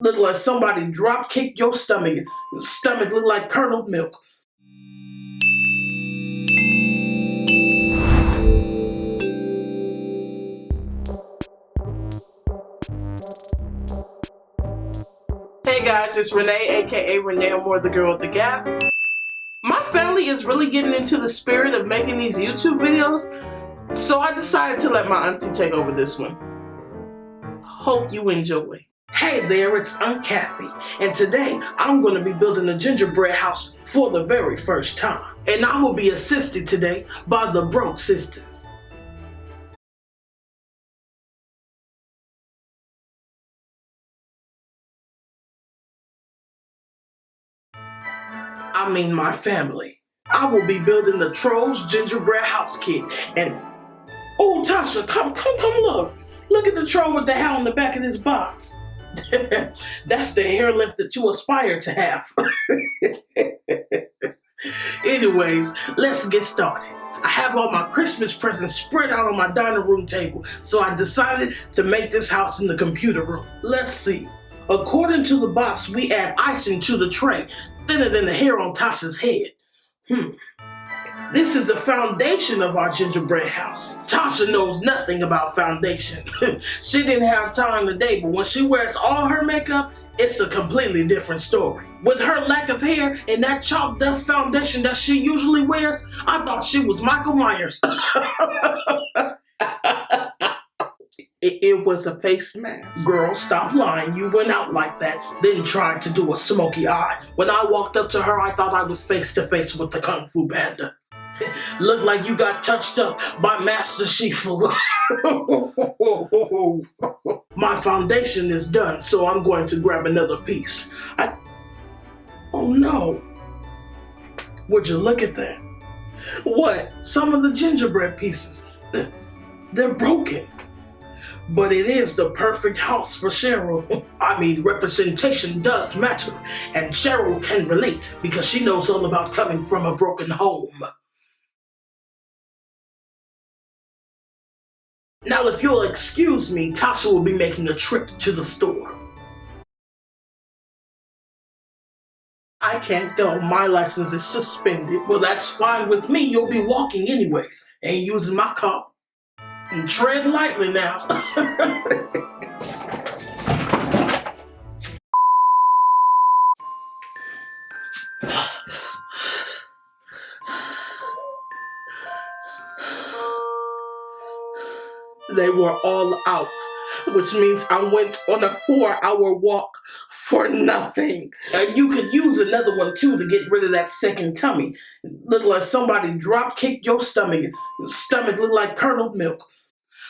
Look like somebody drop kicked your stomach. Your stomach look like curdled milk. Hey guys, it's Renee, aka Renee Amour, the girl with the gap. My family is really getting into the spirit of making these YouTube videos, so I decided to let my auntie take over this one. Hope you enjoy. Hey there, it's Aunt Kathy, and today I'm going to be building a gingerbread house for the very first time. And I will be assisted today by the Broke Sisters. I mean my family. I will be building the Trolls Gingerbread House Kit, and oh Tasha, come look. Look at the troll with the hair on the back of this box. That's the hair length that you aspire to have. Anyways, let's get started. I have all my Christmas presents spread out on my dining room table, so I decided to make this house in the computer room. Let's see. According to the box, we add icing to the tray, thinner than the hair on Tasha's head. This is the foundation of our gingerbread house. Tasha knows nothing about foundation. She didn't have time today, but when she wears all her makeup, it's a completely different story. With her lack of hair and that chalk dust foundation that she usually wears, I thought she was Michael Myers. It was a face mask. Girl, stop lying. You went out like that, then tried to do a smoky eye. When I walked up to her, I thought I was face to face with the Kung Fu Panda. Looked like you got touched up by Master Shifu. My foundation is done, so I'm going to grab another piece. Oh no. Would you look at that? What? Some of the gingerbread pieces. They're broken. But it is the perfect house for Cheryl. I mean, representation does matter, and Cheryl can relate because she knows all about coming from a broken home. Now, if you'll excuse me, Tasha will be making a trip to the store. I can't go. My license is suspended. Well, that's fine with me. You'll be walking anyways. Ain't using my car. And tread lightly now. They were all out, which means I went on a 4-hour walk for nothing. And you could use another one too to get rid of that second tummy. Look like somebody drop kicked your stomach. Your stomach look like curdled milk.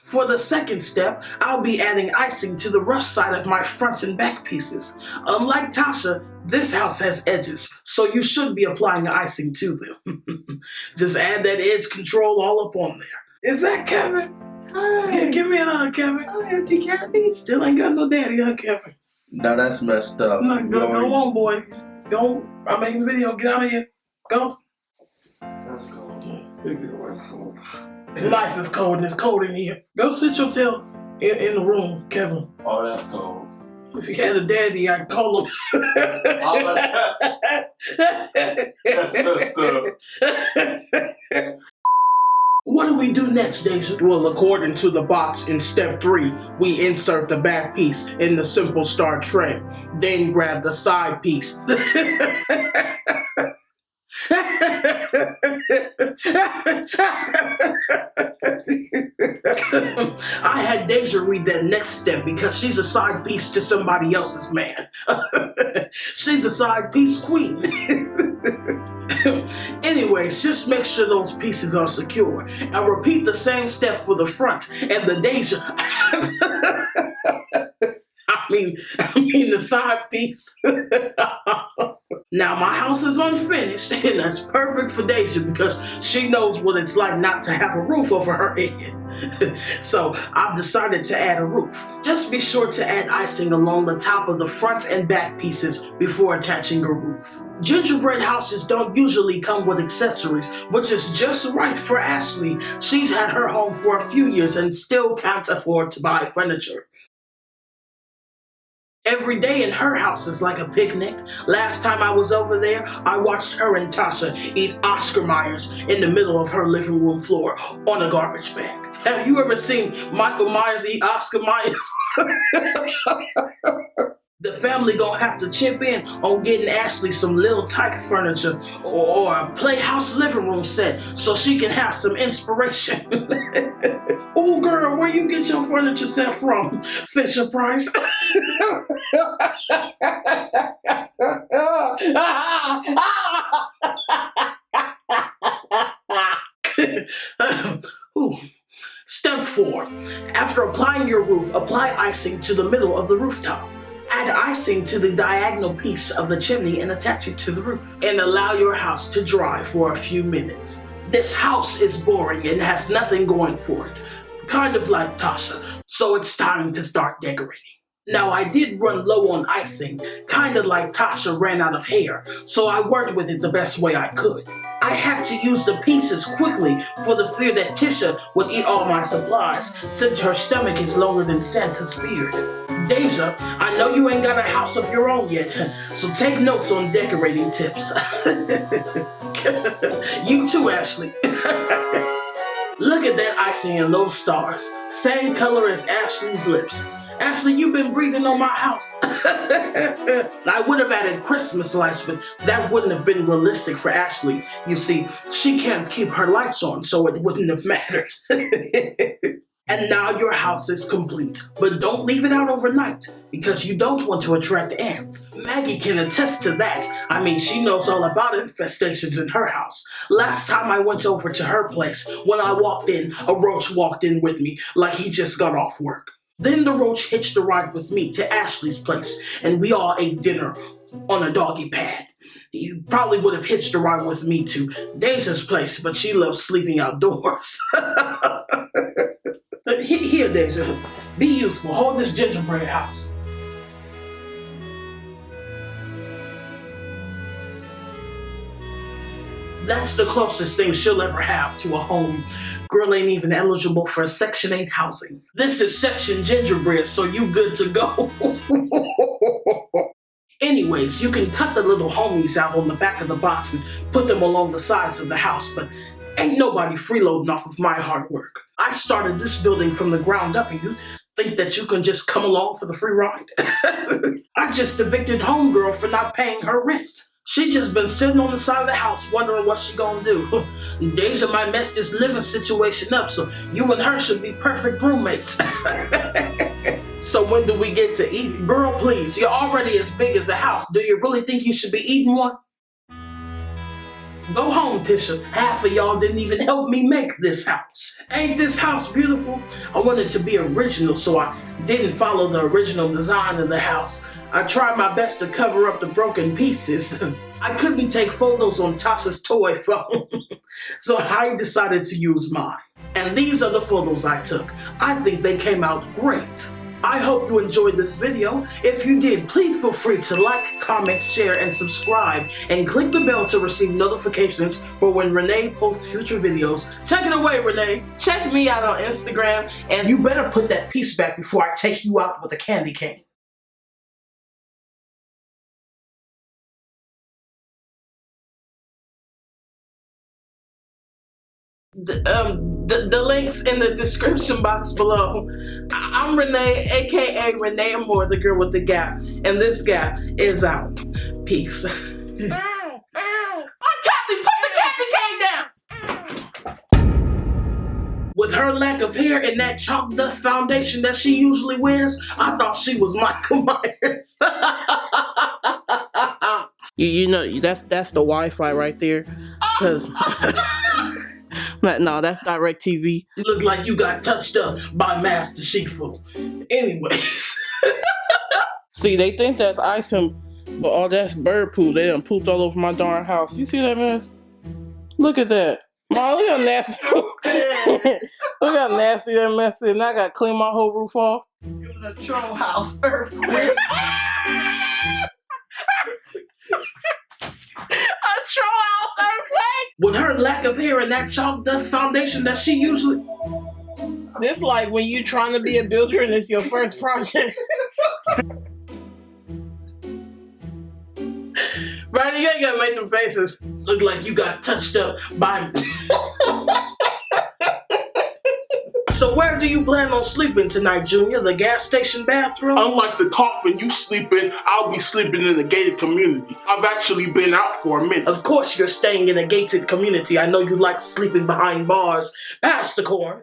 For the second step, I'll be adding icing to the rough side of my front and back pieces. Unlike Tasha, this house has edges, so you should be applying icing to them. Just add that edge control all up on there. Is that Kevin? Hi. Give me another Kevin. Oh, Auntie Kathy. Still ain't got no daddy, huh, Kevin? No, that's messed up. No, go on, boy. Go. I'm making a video. Get out of here. Go. That's cold. Life is cold and it's cold in here. Go sit your tail in the room, Kevin. Oh, that's cold. If you had a daddy, I'd call him. What do we do next, Deja? Well, according to the box in step 3, we insert the back piece in the simple start tray. Then grab the side piece. I had Deja read that next step because she's a side piece to somebody else's man. She's a side piece queen. Anyways, just make sure those pieces are secure and repeat the same step for the front and the Deja. I mean the side piece. Now my house is unfinished, and that's perfect for Deja because she knows what it's like not to have a roof over her head. So I've decided to add a roof. Just be sure to add icing along the top of the front and back pieces before attaching a roof. Gingerbread houses don't usually come with accessories, which is just right for Ashley. She's had her home for a few years and still can't afford to buy furniture. Every day in her house is like a picnic. Last time I was over there, I watched her and Tasha eat Oscar Myers in the middle of her living room floor on a garbage bag. Have you ever seen Michael Myers eat Oscar Myers? The family gonna have to chip in on getting Ashley some Little Tikes furniture or a Playhouse living room set so she can have some inspiration. Oh girl, where you get your furniture set from? Fisher Price. Ooh. Step 4. After applying your roof, apply icing to the middle of the rooftop. Add icing to the diagonal piece of the chimney and attach it to the roof. And allow your house to dry for a few minutes. This house is boring and has nothing going for it. Kind of like Tasha, so it's time to start decorating. Now I did run low on icing, kind of like Tasha ran out of hair, so I worked with it the best way I could. I had to use the pieces quickly for the fear that Tisha would eat all my supplies, since her stomach is longer than Santa's beard. Deja, I know you ain't got a house of your own yet, so take notes on decorating tips. You too, Ashley. Look at that icing and those stars. Same color as Ashley's lips. Ashley, you've been breathing on my house. I would have added Christmas lights, but that wouldn't have been realistic for Ashley. You see, she can't keep her lights on, so it wouldn't have mattered. And now your house is complete. But don't leave it out overnight, because you don't want to attract ants. Maggie can attest to that. I mean, she knows all about infestations in her house. Last time I went over to her place, when I walked in, a roach walked in with me like he just got off work. Then the roach hitched a ride with me to Ashley's place, and we all ate dinner on a doggy pad. You probably would have hitched a ride with me to Deja's place, but she loves sleeping outdoors. Here, Deja, be useful. Hold this gingerbread house. That's the closest thing she'll ever have to a home. Girl ain't even eligible for Section 8 housing. This is Section Gingerbread, so you good to go. Anyways, you can cut the little homies out on the back of the box and put them along the sides of the house, but ain't nobody freeloading off of my hard work. I started this building from the ground up, and you think that you can just come along for the free ride? I just evicted homegirl for not paying her rent. She just been sitting on the side of the house wondering what she gonna do. Deja might mess this living situation up, so you and her should be perfect roommates. So when do we get to eat? Girl, please, you're already as big as a house. Do you really think you should be eating one? Go home, Tisha. Half of y'all didn't even help me make this house. Ain't this house beautiful? I wanted to be original, so I didn't follow the original design of the house. I tried my best to cover up the broken pieces. I couldn't take photos on Tasha's toy phone, so I decided to use mine. And these are the photos I took. I think they came out great. I hope you enjoyed this video. If you did, please feel free to like, comment, share, and subscribe, and click the bell to receive notifications for when Renee posts future videos. Take it away, Renee. Check me out on Instagram, and you better put that piece back before I take you out with a candy cane. The links in the description box below. I'm Renee, aka Renee Amour, the girl with the gap, and this gap is out. Peace. Ow, ow. Oh, Kathy, put the candy cane down! With her lack of hair and that chalk dust foundation that she usually wears, I thought she was Michael Myers. you know, that's the Wi-Fi right there. Cause no, that's DirecTV. You look like you got touched up by Master Shifu. Anyways. See, they think that's icing, but all that's bird poo. They done pooped all over my darn house. You see that mess? Look at that. Mom, look how nasty. Look how nasty that mess is. And I gotta clean my whole roof off. It was a troll house earthquake. A troll house earthquake? With her lack of hair and that chalk dust foundation that she usually... This like when you trying to be a builder and it's your first project. Right, you ain't gotta make them faces look like you got touched up by. So where do you plan on sleeping tonight, Junior? The gas station bathroom? Unlike the coffin you sleep in, I'll be sleeping in a gated community. I've actually been out for a minute. Of course you're staying in a gated community. I know you like sleeping behind bars. Pass the corn.